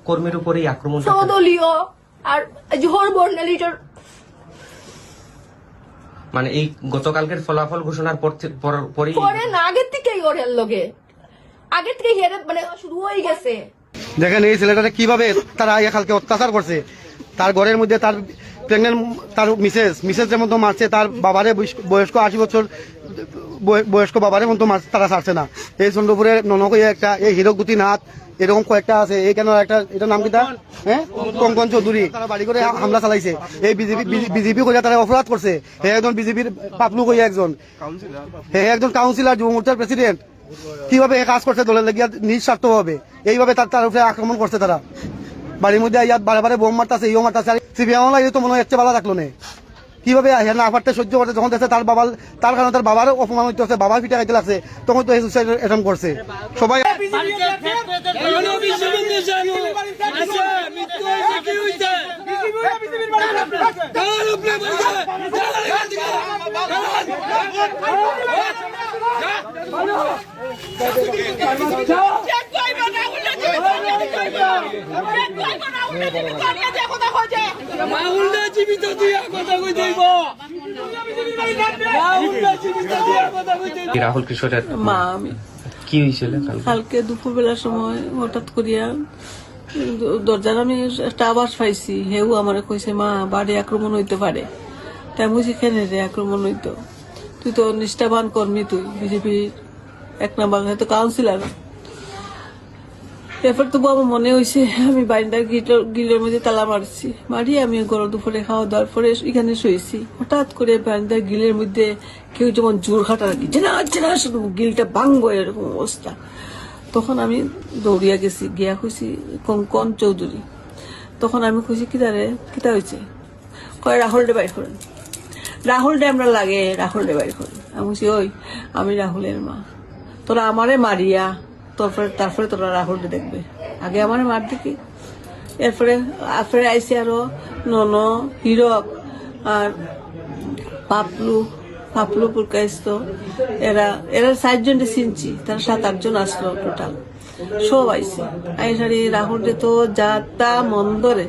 কর্মীর উপরেই আক্রমণ, সদলীয় আর জোহর বর্ণালীটার মানে এই গতকালকের ফলাফল ঘোষণার পরে না, আগের থেকেই ওর লগে আগের থেকে হেরে মানে শুরু হয়ে গেছে। দেখেন এই ছেলেটাকে কিভাবে তারা কালকে অত্যাচার করছে, তার ঘরের মধ্যে তার প্রেগনেন্ট তার মিসেস যেমন তো মারছে, তার বাবারে বয়স্ক 80 বছর বয়স্ক বাবারে মতো তারা ছাড়ছে না। এই চন্দ্রপুরের ননকই একটা, এই হীরকগুতি নাথ, এরকম কয়েকটা আছে। এই কেন একটা, এটা নাম কিটা, হ্যাঁ, কঙ্কন চৌধুরী, তারা বাড়ি করে হামলা চালাইছে। এই বিজেপি কইয়া তারা অপরাধ করছে। হে একজন বিজেপির পাপলু কইয়া একজন, হে একজন কাউন্সিলর, যুব মোর্চার প্রেসিডেন্ট। কিভাবে কাজ করছে দলের লাগিয়া নিজ স্বার্থ ভাবে, এইভাবে তার উপরে আক্রমণ করছে। তারা বাড়ির মধ্যে ইয়াত বারে বারে বোম মারতেছে, ইও মারতেছে। আর সিপিএম তো মনে হয় একটা ভালো থাকলো না। কিভাবে না পারতে সহ্য করতে, যখন দেখছে তার বাবার, তার কারণে তার বাবার অপমান হইতেছে, বাবার পিঠা খাইতে লাগছে, তখন তো এই সুসাইড অ্যাটেম্প করছে। সবাই রাহুল কিশোরের মা আমি। কি হয়েছিল কালকে দুপুরবেলার সময় হঠাৎ করিয়া দরজার আমি একটা আওয়াজ পাইছি, হেউ আমার কইছে মা বাড়ি আক্রমণ হইতে পারে। তাই বুঝি কেন রে আক্রমণ হইতো, তুই তো নিষ্ঠাবান কর্মী, তুই বিজেপির 1 নম্বর হয়তো কাউন্সিলর। এরপর তবু আমার মনে হয়েছে আমি বারিন্দার গিলের মধ্যে তালা মারছি, মারি আমি গরম দুপুরে খাওয়া দাওয়ার পরে এখানে শুয়েছি। হঠাৎ করে বারিন্দার গিলের মধ্যে কেউ যেমন জোর খাটা রাখি, জেনা শুধু গিলটা ভাঙবো, এরকম অবস্থা। তখন আমি দৌড়িয়া গেছি, গিয়া খুঁজছি কঙ্কন চৌধুরী। তখন আমি খুঁজছি কিতা হয়েছে, কয় রাহুল ডে বাইর করেন, রাহুল ডে আমরা লাগে, রাহুল ডে বাইর করেন। আমি বলছি ওই আমি রাহুলের মা, তোরা আমারে মারিয়া তারপরে তোরা রাহুল দেখবে, আগে আমার মার দেখি। এরপরে আইসি আরো নন, হীরক আর পাপলু পুরকাইস্ত, এরা 7 জনকে চিনছি, তারা 7-8 জন আসলো টোটাল, সব আইসে। আইসারি রাহুল তো যাতা মন্দরে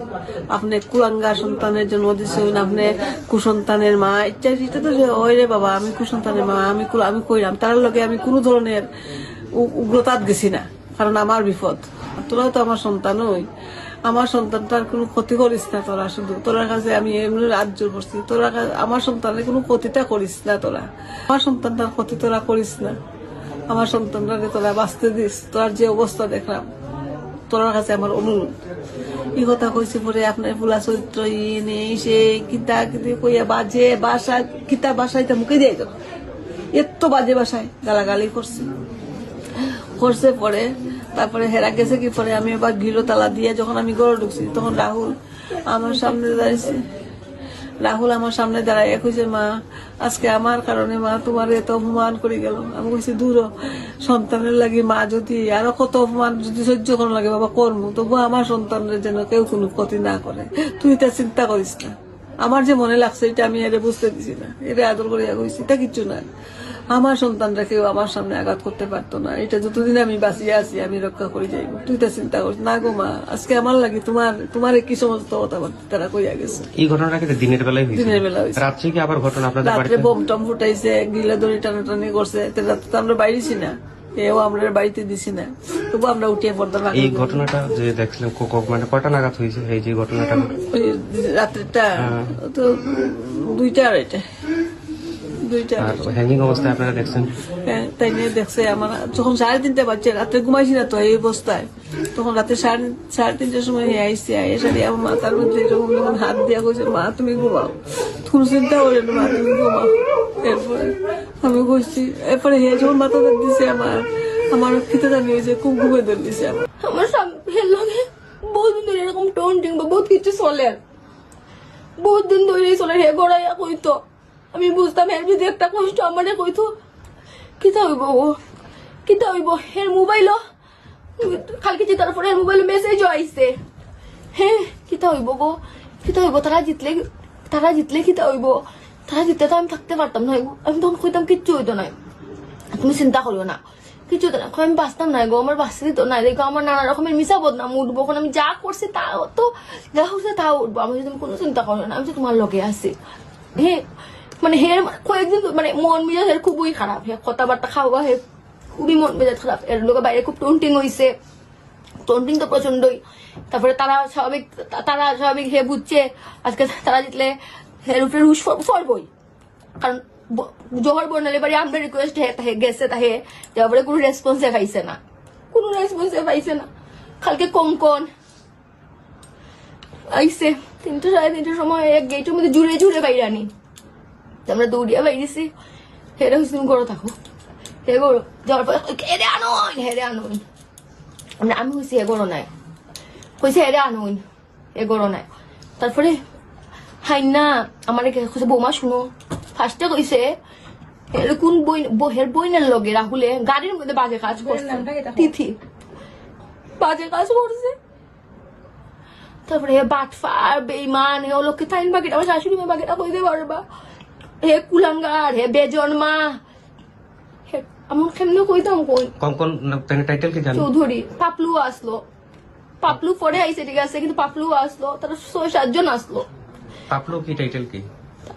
আপনি কুলাঙ্গা সন্তানের জন্ম দিচ্ছেন, আপনি কুসন্তানের মা, ইচ্ছা তো ওই রে বাবা, আমি কুসন্তানের মা, আমি কইরাম তার লগে আমি কোনো ধরনের উগ্রতাত গেছি না, কারণ আমার বিপদ। তোরাও তো আমার সন্তান, ওই আমার সন্তানটার কোনো ক্ষতি করিস না তোরা, শুধু তোর কাছে আমি এমনি রাজ্য করছি, তোরা আমার সন্তানের কোনো ক্ষতিটা করিস না, তোরা আমার সন্তানটার ক্ষতি তোরা করিস না, আমার সন্তানটাকে তোরা বাঁচতে দিস। তোর যে অবস্থা দেখলাম, তোর কাছে আমার অনুরোধ। এই কথা কইছি পরে আপনার ফুলা চরিত্র নেই, সে কিতা কিতা কইয়া বাজে বাসা, কিতা বাসায় মুখে দিয়ে যাও, এত বাজে বাসায় গালাগালি করছে। পরে তারপরে হেরা গেছে কি, পরে আমি আবার গিলো তালা দিয়ে যখন আমি ঘরে ঢুকছি, তখন রাহুল আমার সামনে দাঁড়িয়েছে। রাহুল আমার সামনে দাঁড়াইয়া কইছে মা আজকে আমার কারণে মা তোমার এত অপমান করে গেল। আমি কইছি দূর, সন্তানের লাগে মা যদি আরো কত অপমান যদি সহ্য করার লাগে বাবা কর্ম, তবু আমার সন্তানের যেন কেউ কোনো ক্ষতি না করে, তুই তা চিন্তা করিস না। আমার যে মনে লাগছে এটা আমি এর বুঝতে দিছি না, এর আদর করিয়া কইছি, তা কিচ্ছু না। আমার সন্তানরা কেউ আমার সামনে আঘাত করতে পারতো না, এটা যতদিন আমি বাঁচিয়ে আছি আমি রক্ষা করে যাইব, তুই তা চিন্তা করিস না গো মা। আজকে আমার লাগে তোমার কি সমস্ত কথাবার্তা তারা কইয়া গেছে। এই ঘটনাটা কিন্তু দিনের বেলায় হয়েছে, রাত্রে কি আবার ঘটনা আপনাদের রাত্রে বোম টম ফুটাইছে, গিলা দড়ি টানাটানি করছে, রাত্রে তো আমরা বাইরেছি না, এও আমরা বাড়িতে দিছি না, তবু আমরা উঠিয়ে পড়তাম। এই ঘটনাটা যে দেখছিলাম মানে কটা নাগাদ হয়েছে এই যে ঘটনাটা? রাত্রেটা তো 2টা-2:30 হ্যাঙ্গিং অবস্থায় আপনারা দেখছেন? তাই নিয়ে দেখছে আমার যখন 3:30 বাজছে, রাত্রে ঘুমাইছি না তো এই অবস্থায়, তখন রাতে 3:30টার সময় আইসি, এসে আমার মাথার মধ্যে এরকম যখন হাত দিয়া কইছে মা তুমি ঘুমাও, কোনো চিন্তা করেন মা তুমি ঘুমাও। এরপরে আমি কইছি, এরপরে হে যখন মাথা দিছে আমার খিতে জানি হয়েছে, খুব ঘুমে ধরে দিছে। আমার সামনে বহুত দিন ধরে এরকম টোন্টিং বা বহুত কিছু চলে, বহুত দিন ধরে চলে। হে গড়াইয়া কইতো, আমি বুঝতাম এর যদি একটা কষ্ট আমারে কইতো কিতা হইব ও, কিতা হইব। এর মোবাইল কালকে জিতার পরে এর মোবাইল মেসেজও আইছে, হ্যাঁ কিতা হইব গো, কিতা হইব, তারা জিতলে কিতা হইব, তারা জিতলে তো আমি থাকতে পারতাম না। আমি তখন কইতাম কিচ্ছু হইতো না, তুমি চিন্তা করিও না, কিছু তো না, আমি বাঁচতাম না গো, আমার বাঁচতে দিত না, দেখো আমার নানা রকমের মিশা বদনাম উঠবো, এখন আমি যা করছি তা তো যা হচ্ছে তা উঠবো, আমি তুমি কোনো চিন্তা করো না, আমি তো তোমার লগে আছি। হে মানে হের কয়েকদিন মানে মন মেজাজ এর খুবই খারাপ, হে কথাবার্তা খাওয়া হে খুবই মন মেজাজ খারাপ, এর লোকে বাইরে খুব টন্টিং হয়েছে, টন্টিং তো প্রচন্ডই। তারপরে তারা স্বাভাবিক হে বুঝছে আজকে তারা জিতলে হের উপরে রুশ ফরবই, কারণ জহর বর্ণালী বাড়ি আমরা রিকোয়েস্ট গেছে তাহে তারপরে কোনো রেসপন্সে পাইছে না, কালকে কঙ্কন আইসে 3টা সাড়ে 3টার সময় এক গেটের মধ্যে জুড়ে বাইরে আনি, আমরা দৌড়িয়া বাইরেছি, হেরে হয়েছে তুমি গড়ো থাকো, হে গড়ো যাওয়ার পরে হেরে আনুন আমি হয়েছি হে গড়ো নাই, হয়েছে হেরে আনুন হে গড়ো নাই। তারপরে হাই না আমার বৌমা শুনো, ফার্স্টে কইছে কোন হের বইনের লগে রাহুলে গাড়ির মধ্যে বাজে কাজ করছে, তিথি বাজে কাজ করছে। তারপরে হে বাটফার বেইমান হে লোককে থাইন বাকিটা আমার শাশুড়ি মেয়ে বাকিটা কইতে পারবা, হে কুলাঙ্গার হে বেজন্মা, আমার কেমনে কইতাম কই কঙ্কন টাইটেল কি জানো? চৌধুরী। পাপলু আসলো, পাপলু পরে আইসে ঠিক আছে, কিন্তু পাপলু আসলো, তারা 6-7 জন আসলো। পাপলু কি টাইটেল কি?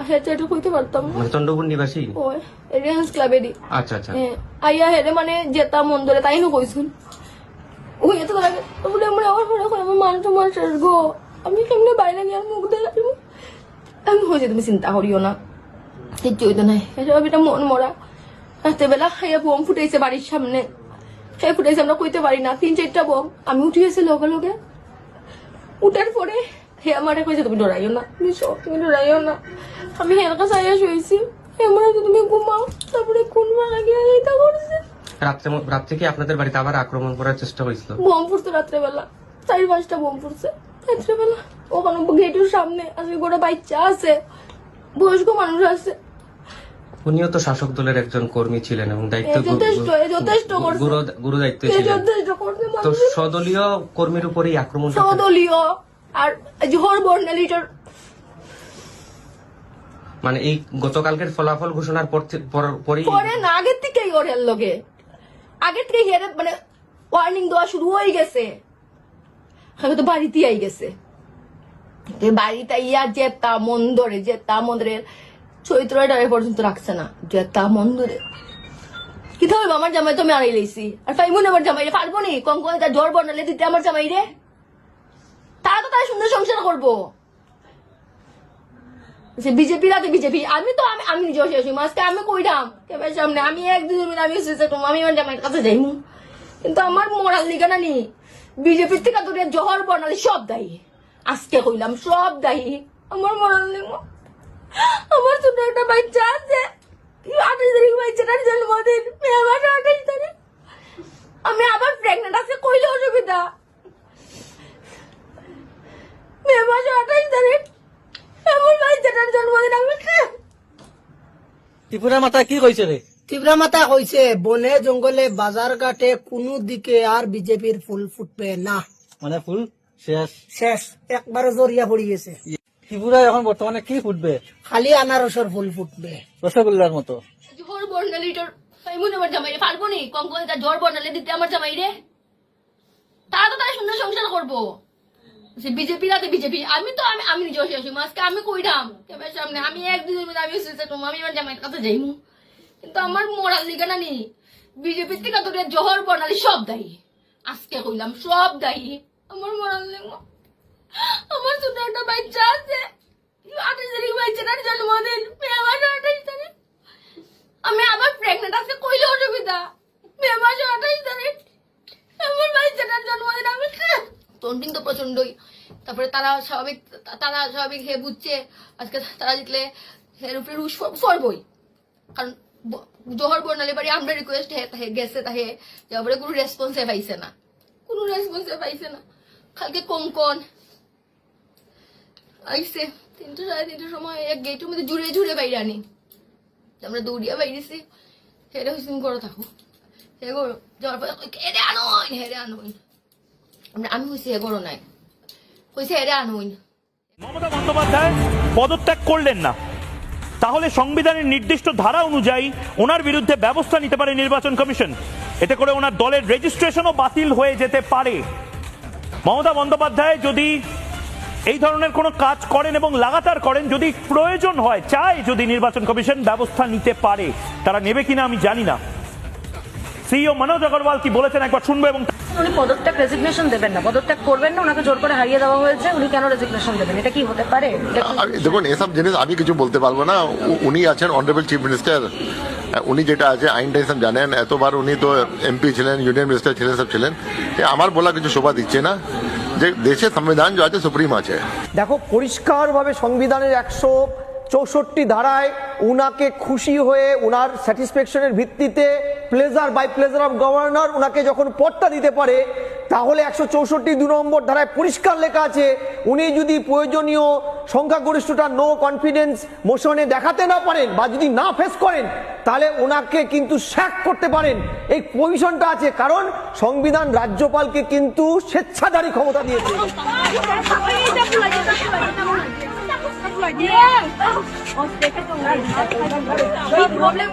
হ্যাঁ এটা কইতে পারতাম না, মানে চন্দ্রপুর নিবাসী? ওই রেঞ্জ ক্লাবেরই। আচ্ছা আচ্ছা। আইয়া হেরে মানে যেতা মন ধরে তাই না কইছুন, ওই এত লাগে বলে আমরা আমার মানুষ গো, আমি কেমনে বাইরে গিয়ে মুখ দেখাবো, আমি হয়েছে তুমি চিন্তা করিও না, কিচ্ছু হইতো নাই, এসব এটা মন মরা। রাত্রেবেলা খাইয়া বোম ফুটেছে বাড়ির সামনে, খেয়ে ফুটেছে আমরা কইতে পারি না, 3-4টা বোম, আমি উঠিয়েছি লগে উঠার পরে হে আমারে কইছে তুমি ডরাইও না, তুমি ডরাইও না, আমি হের কাছে আইয়া শুয়েছি, হে আমার তুমি ঘুমাও, তারপরে কোন মারা গিয়ে এইটা করছে। রাত্রে কি আপনাদের বাড়িতে আবার আক্রমণ করার চেষ্টা হয়েছিল? বোম ফুটছে রাত্রেবেলা, 4-5টা বোম ফুটছে রাত্রেবেলা, ওখানে গেটের সামনে আজকে গোটা বাচ্চা আছে, বয়স্ক মানুষ আছে। উনিও তো শাসক দলের একজন কর্মী ছিলেন এবং দায়িত্ব যথেষ্ট করছে, গুরু দায়িত্ব ছিলেন, যথেষ্ট করছে। তো সদলীয় কর্মীর উপরেই আক্রমণ। সদলীয় আর জোহর বর্ণালীটার মানে এই গতকালকের ফলাফল ঘোষণার পরই পরে না, আগের থেকেই ওর লগে আগের থেকে হেরে মানে ওয়ার্নিং দেওয়া শুরু হয়ে গেছে, আমি তো বাড়িতে আই গেছে, বাড়িতে ইয়া যেতা মন্দরে চৈত্রটারে পর্যন্ত রাখছে না, যেতা মন্দরে কি ধরবো আমার জামাই তো আমি আড়াই লাইছি, আর ফাইমুন আমার জামাই রে পারবো নি, কঙ্কন তার জ্বর বর্ণালে দিতে আমার জামাই রে, তারা তো তার সুন্দর সংসার করবো। বিজেপি রাতে বিজেপি, আমি নিজেও শেষ আজকে আমি কইরাম কেবার সামনে, আমি 1-2 দিন আমি আমি আমার জামাইয়ের কাছে যাইমু, কিন্তু আমার মোরাল লিগানা নি বিজেপির থেকে দূরে জহর বর্ণালী সব দায়ী, আজকে কইলাম সব দায়ী, আমার মোরাল নেই। আমার ছোট একটা বাচ্চা আছে, 28 তারিখ বাচ্চাটার জন্মদিন, মেয়ে মাসে 28 তারিখ, আমি আবার প্রেগনেন্ট আছে কইলে অসুবিধা, মেয়ে মাসে 28 তারিখ আমার বাচ্চাটার জন্মদিন, আমি ত্রিপুরা মাতা কি কইছে রে? তীব্রা মাতা কইছে বনে জঙ্গলে বাজার ঘাটে কোনো দিকে আর বিজেপির ফুল ফুটবে না, মানে ফুল শেষ শেষ একবারে জরিয়া পড়ি গেছে, ত্রিপুরায় এখন বর্তমানে কি ফুটবে? খালি আনারসের ফুল ফুটবে, রসগোল্লার মতো। জ্বর বর্ণালীটার ফাইমুন আমার জামাই রে পারবো নি, কঙ্কন তার জ্বর বর্ণালী দিতে আমার জামাই রে, তারা তো তার সুন্দর সংসার করবো। বিজেপি রাতে বিজেপি, আমি নিজেও শেষ আজকে আমি কইরাম কেবার সামনে, আমি 1-2 দিন আমি আমার জামাইয়ের কাছে যাইমু, কিন্তু আমার মোরাল লিগানা নি বিজেপির থেকে দূরে জহর বর্ণালী সব দায়ী, আজকে কইলাম সব দায়ী, আমার মোরাল নেই। আমার ছোট একটা বাচ্চা আছে, 28 তারিখ বাচ্চাটার জন্মদিন, মেয়ে মাসে 28 তারিখ, আমি আবার প্রেগনেন্ট আছে কইলে অসুবিধা, মেয়ে মাসে 28 তারিখ, আমার বাচ্চাটার জন্মদিন, আমি টন্টিং তো প্রচন্ডই। তারপরে তারা স্বাভাবিক হে বুঝছে আজকে তারা জিতলে হের উপরে রুশ ফরবই, কারণ জহর বর্ণালী বাড়ি আমরা রিকোয়েস্ট গেছে তাহে তারপরে কোনো রেসপন্সে পাইছে না, কালকে কঙ্কন আইসে 3টা সাড়ে 3টার সময় এক গেটের মধ্যে জুড়ে বাইরে আনি, আমরা দৌড়িয়া বাইরেছি, হেরে হয়েছে তুমি গড়ো থাকো, হে গড়ো যাওয়ার পরে হেরে আনুন আমি হয়েছি হে গড়ো নাই, হয়েছে হেরে আনুন। মমতা বন্দ্যোপাধ্যায় পদত্যাগ করলেন না, তাহলে সংবিধানের নির্দিষ্ট ধারা অনুযায়ী ওনার বিরুদ্ধে ব্যবস্থা নিতে পারে নির্বাচন কমিশন। এতে করে ওনার দলের রেজিস্ট্রেশনও বাতিল হয়ে যেতে পারে। মমতা বন্দ্যোপাধ্যায় যদি এই ধরনের কোনো কাজ করেন এবং লাগাতার করেন, যদি প্রয়োজন হয়, চায় যদি নির্বাচন কমিশন ব্যবস্থা নিতে পারে, তারা নেবে কিনা আমি জানি না। সিইও মনোজ আগরওয়াল কি বলেছেন একবার শুনবো। এবং উনি পদত্যাগ রেজিগনেশন দেবেন না, পদত্যাগ করবেন না, ওনাকে জোর করে হারিয়ে দেওয়া হয়েছে, উনি কেন রেজিগনেশন দেবেন? এটা কি হতে পারে? দেখুন, এসব জিনিস আমি কিছু বলতে পারবো না। উনি আছেন অনারেবল চিফ মিনিস্টার, উনি যেটা আছে আইন টাইন সব জানেন। এতবার উনি তো এমপি ছিলেন, ইউনিয়ন মিনিস্টার ছিলেন, সব ছিলেন। আমার বলা কিছু শোভা দিচ্ছে না যে দেশে সংবিধান যে আছে সুপ্রিম আছে। দেখো, পরিষ্কারভাবে সংবিধানের 164 ধারায় উনাকে খুশি হয়ে উনার স্যাটিসফ্যাকশনের ভিত্তিতে pleasure by pleasure of governor উনাকে যখন পদটা দিতে পারে, তাহলে 164 নম্বর ধারায় পরিষ্কার লেখা আছে উনি যদি প্রয়োজনীয় সংখ্যাগরিষ্ঠতা নো কনফিডেন্স মোশনে দেখাতে না পারেন বা যদি না ফেস করেন, তাহলে ওনাকে কিন্তু স্যাক করতে পারেন। এই প্রভিশনটা আছে, কারণ সংবিধান রাজ্যপালকে কিন্তু স্বেচ্ছাচারী ক্ষমতা দিয়েছে। Problem